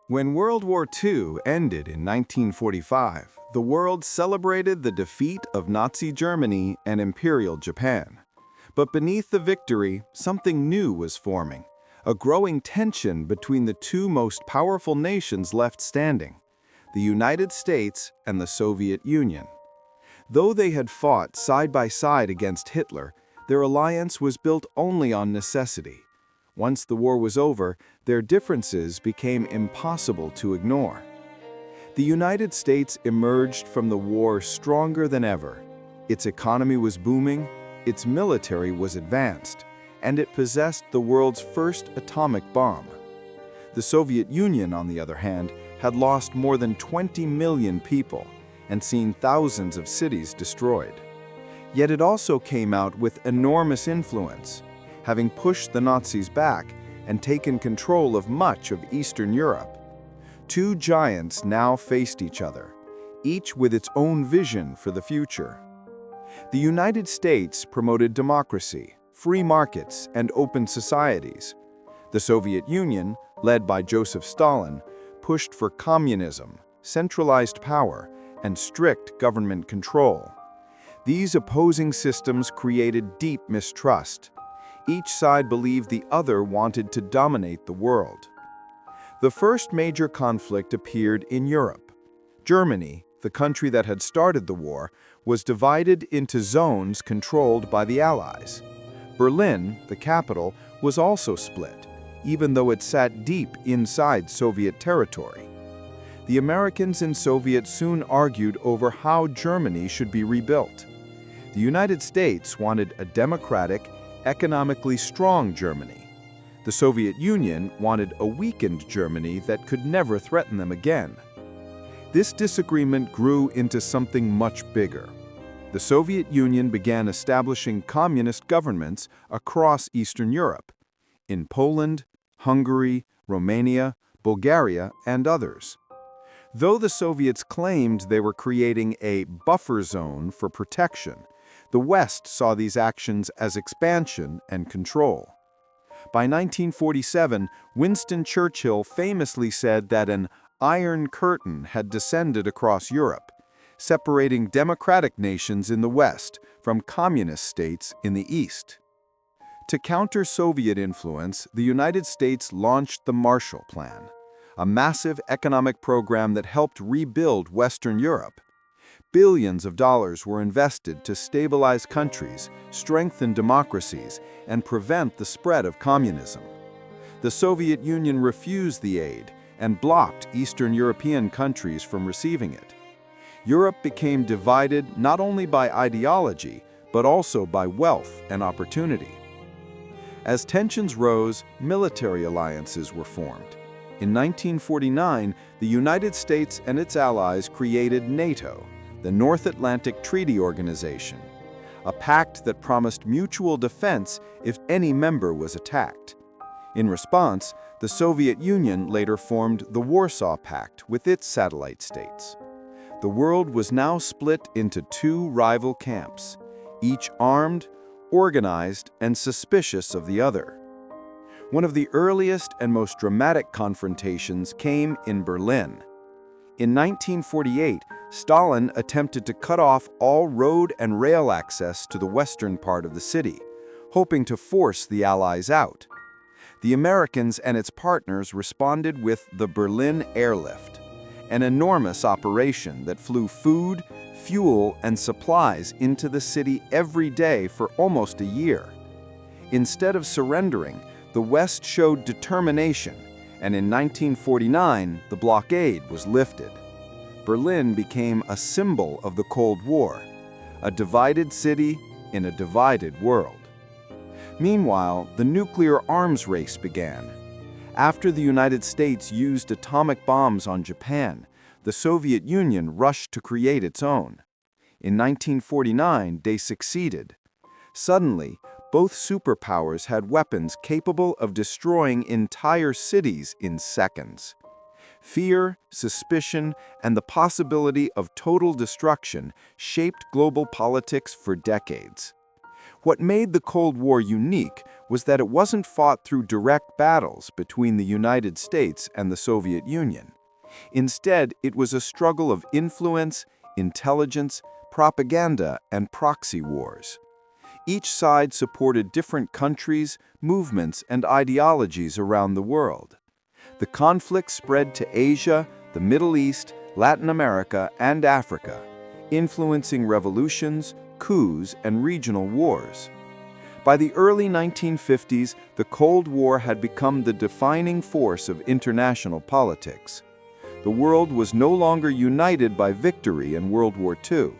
When World War II ended in 1945, the world celebrated the defeat of Nazi Germany and Imperial Japan. But beneath the victory, something new was forming, a growing tension between the two most powerful nations left standing, the United States and the Soviet Union. Though they had fought side by side against Hitler, their alliance was built only on necessity. Once the war was over, their differences became impossible to ignore. The United States emerged from the war stronger than ever. Its economy was booming, its military was advanced, and it possessed the world's first atomic bomb. The Soviet Union, on the other hand, had lost more than 20 million people and seen thousands of cities destroyed. Yet it also came out with enormous influence, having pushed the Nazis back and taken control of much of Eastern Europe. Two giants now faced each other, each with its own vision for the future. The United States promoted democracy, free markets, and open societies. The Soviet Union, led by Joseph Stalin, pushed for communism, centralized power, and strict government control. These opposing systems created deep mistrust. Each side believed the other wanted to dominate the world. The first major conflict appeared in Europe. Germany, the country that had started the war, was divided into zones controlled by the Allies. Berlin, the capital, was also split, even though it sat deep inside Soviet territory. The Americans and Soviets soon argued over how Germany should be rebuilt. The United States wanted a democratic, economically strong Germany. The Soviet Union wanted a weakened Germany that could never threaten them again. This disagreement grew into something much bigger. The Soviet Union began establishing communist governments across Eastern Europe, in Poland, Hungary, Romania, Bulgaria, and others. Though the Soviets claimed they were creating a buffer zone for protection, the West saw these actions as expansion and control. By 1947, Winston Churchill famously said that an Iron Curtain had descended across Europe, separating democratic nations in the West from communist states in the East. To counter Soviet influence, the United States launched the Marshall Plan, a massive economic program that helped rebuild Western Europe. Billions of dollars were invested to stabilize countries, strengthen democracies, and prevent the spread of communism. The Soviet Union refused the aid and blocked Eastern European countries from receiving it. Europe became divided not only by ideology, but also by wealth and opportunity. As tensions rose, military alliances were formed. In 1949, the United States and its allies created NATO, the North Atlantic Treaty Organization, a pact that promised mutual defense if any member was attacked. In response, the Soviet Union later formed the Warsaw Pact with its satellite states. The world was now split into two rival camps, each armed, organized, and suspicious of the other. One of the earliest and most dramatic confrontations came in Berlin. In 1948, Stalin attempted to cut off all road and rail access to the western part of the city, hoping to force the Allies out. The Americans and its partners responded with the Berlin Airlift, an enormous operation that flew food, fuel, and supplies into the city every day for almost a year. Instead of surrendering, the West showed determination, and in 1949, the blockade was lifted. Berlin became a symbol of the Cold War, a divided city in a divided world. Meanwhile, the nuclear arms race began. After the United States used atomic bombs on Japan, the Soviet Union rushed to create its own. In 1949, they succeeded. Suddenly, both superpowers had weapons capable of destroying entire cities in seconds. Fear, suspicion, and the possibility of total destruction shaped global politics for decades. What made the Cold War unique was that it wasn't fought through direct battles between the United States and the Soviet Union. Instead, it was a struggle of influence, intelligence, propaganda, and proxy wars. Each side supported different countries, movements, and ideologies around the world. The conflict spread to Asia, the Middle East, Latin America, and Africa, influencing revolutions, coups, and regional wars. By the early 1950s, the Cold War had become the defining force of international politics. The world was no longer united by victory in World War II.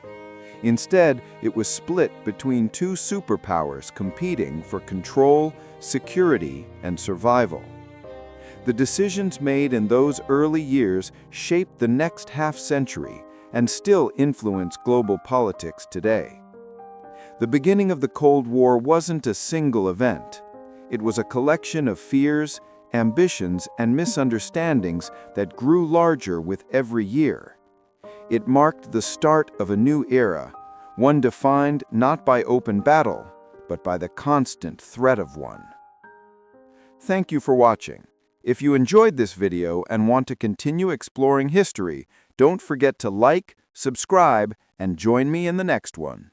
Instead, it was split between two superpowers competing for control, security, and survival. The decisions made in those early years shaped the next half-century and still influence global politics today. The beginning of the Cold War wasn't a single event. It was a collection of fears, ambitions, and misunderstandings that grew larger with every year. It marked the start of a new era, one defined not by open battle, but by the constant threat of one. Thank you for watching. If you enjoyed this video and want to continue exploring history, don't forget to like, subscribe, and join me in the next one.